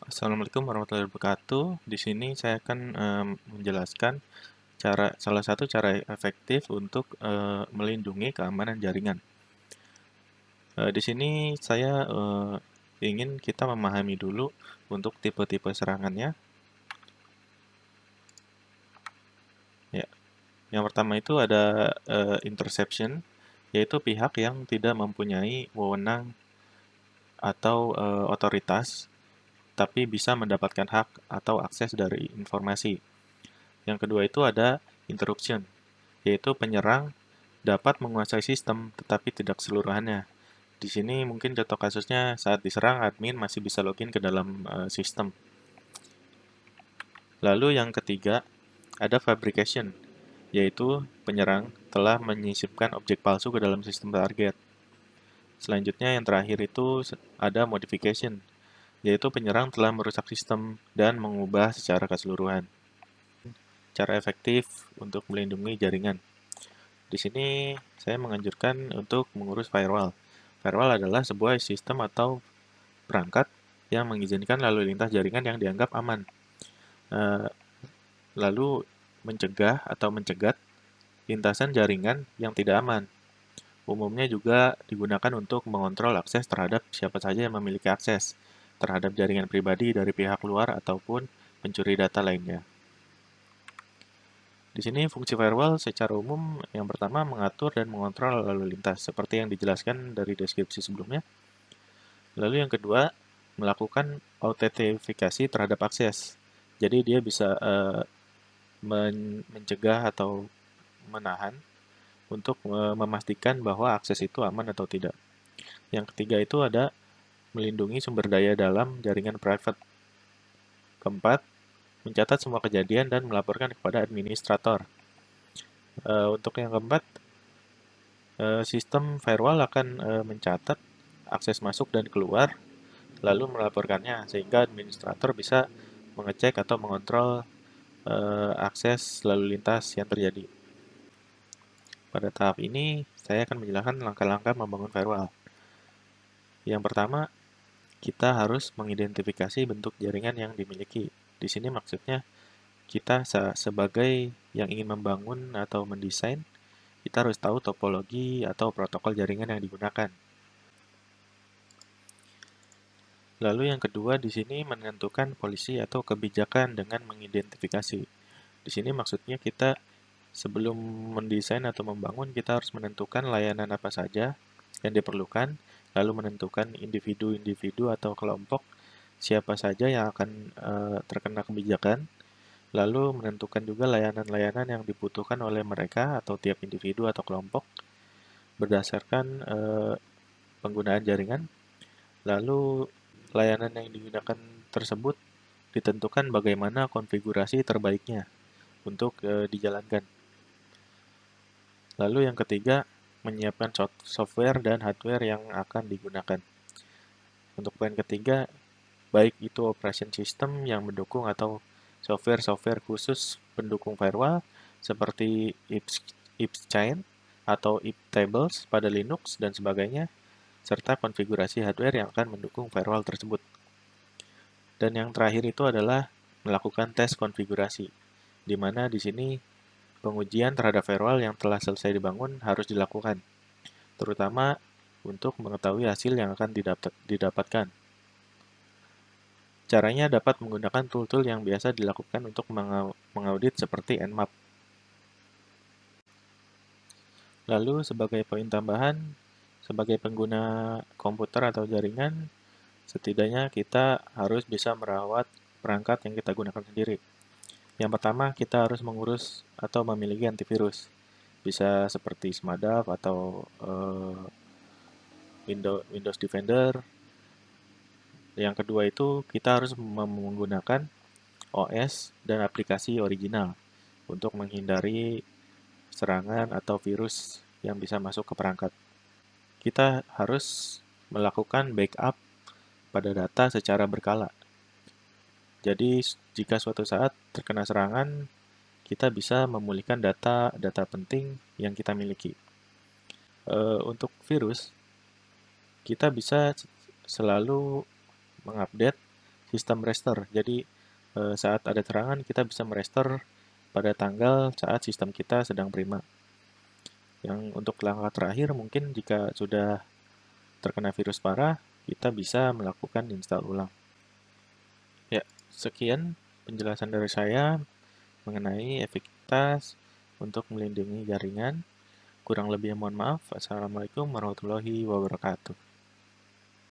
Assalamualaikum warahmatullahi wabarakatuh. Di sini saya akan menjelaskan salah satu cara efektif untuk melindungi keamanan jaringan. Di sini saya ingin kita memahami dulu untuk tipe-tipe serangannya. Ya, yang pertama itu ada interception, yaitu pihak yang tidak mempunyai wewenang atau otoritas, tapi bisa mendapatkan hak atau akses dari informasi. Yang kedua itu ada interruption, yaitu penyerang dapat menguasai sistem tetapi tidak keseluruhannya. Di sini mungkin contoh kasusnya saat diserang admin masih bisa login ke dalam sistem. Lalu yang ketiga ada fabrication, yaitu penyerang telah menyisipkan objek palsu ke dalam sistem target. Selanjutnya yang terakhir itu ada modification, yaitu penyerang telah merusak sistem dan mengubah secara keseluruhan. Cara efektif untuk melindungi jaringan. Di sini saya menganjurkan untuk mengurus firewall. Firewall adalah sebuah sistem atau perangkat yang mengizinkan lalu lintas jaringan yang dianggap aman. Eh, Lalu mencegah atau mencegat lintasan jaringan yang tidak aman. Umumnya juga digunakan untuk mengontrol akses terhadap siapa saja yang memiliki akses terhadap jaringan pribadi dari pihak luar ataupun pencuri data lainnya. Di sini fungsi firewall secara umum yang pertama mengatur dan mengontrol lalu lintas seperti yang dijelaskan dari deskripsi sebelumnya. Lalu yang kedua melakukan autentifikasi terhadap akses. Jadi dia bisa mencegah atau menahan untuk memastikan bahwa akses itu aman atau tidak. Yang ketiga itu ada melindungi sumber daya dalam jaringan private. Keempat, mencatat semua kejadian dan melaporkan kepada administrator. Untuk yang keempat, sistem firewall akan mencatat akses masuk dan keluar, lalu melaporkannya sehingga administrator bisa mengecek atau mengontrol akses lalu lintas yang terjadi. Pada tahap ini, saya akan menjelaskan langkah-langkah membangun firewall. Yang pertama, kita harus mengidentifikasi bentuk jaringan yang dimiliki. Di sini maksudnya kita sebagai yang ingin membangun atau mendesain, kita harus tahu topologi atau protokol jaringan yang digunakan. Lalu yang kedua di sini menentukan polisi atau kebijakan dengan mengidentifikasi. Di sini maksudnya kita sebelum mendesain atau membangun, kita harus menentukan layanan apa saja yang diperlukan, lalu menentukan individu-individu atau kelompok siapa saja yang akan terkena kebijakan, lalu menentukan juga layanan-layanan yang dibutuhkan oleh mereka atau tiap individu atau kelompok berdasarkan penggunaan jaringan, lalu layanan yang digunakan tersebut ditentukan bagaimana konfigurasi terbaiknya untuk dijalankan. Lalu yang ketiga, menyiapkan software dan hardware yang akan digunakan. Untuk poin ketiga, baik itu operation system yang mendukung atau software-software khusus pendukung firewall seperti ipschain atau iptables pada Linux dan sebagainya, serta konfigurasi hardware yang akan mendukung firewall tersebut. Dan yang terakhir itu adalah melakukan tes konfigurasi, di mana di sini pengujian terhadap firewall yang telah selesai dibangun harus dilakukan, terutama untuk mengetahui hasil yang akan didapatkan. Caranya dapat menggunakan tool-tool yang biasa dilakukan untuk mengaudit seperti Nmap. Lalu sebagai poin tambahan, sebagai pengguna komputer atau jaringan, setidaknya kita harus bisa merawat perangkat yang kita gunakan sendiri. Yang pertama, kita harus mengurus atau memiliki antivirus. Bisa seperti Smadaf atau Windows Defender. Yang kedua itu kita harus menggunakan OS dan aplikasi original untuk menghindari serangan atau virus yang bisa masuk ke perangkat. Kita harus melakukan backup pada data secara berkala. Jadi jika suatu saat terkena serangan, kita bisa memulihkan data penting yang kita miliki. Untuk virus, kita bisa selalu mengupdate sistem restore. Jadi saat ada serangan kita bisa merestore pada tanggal saat sistem kita sedang prima. Yang untuk langkah terakhir mungkin jika sudah terkena virus parah, kita bisa melakukan install ulang. Ya, sekian penjelasan dari saya mengenai efektivitas untuk melindungi jaringan. Kurang lebih mohon maaf. Assalamualaikum warahmatullahi wabarakatuh.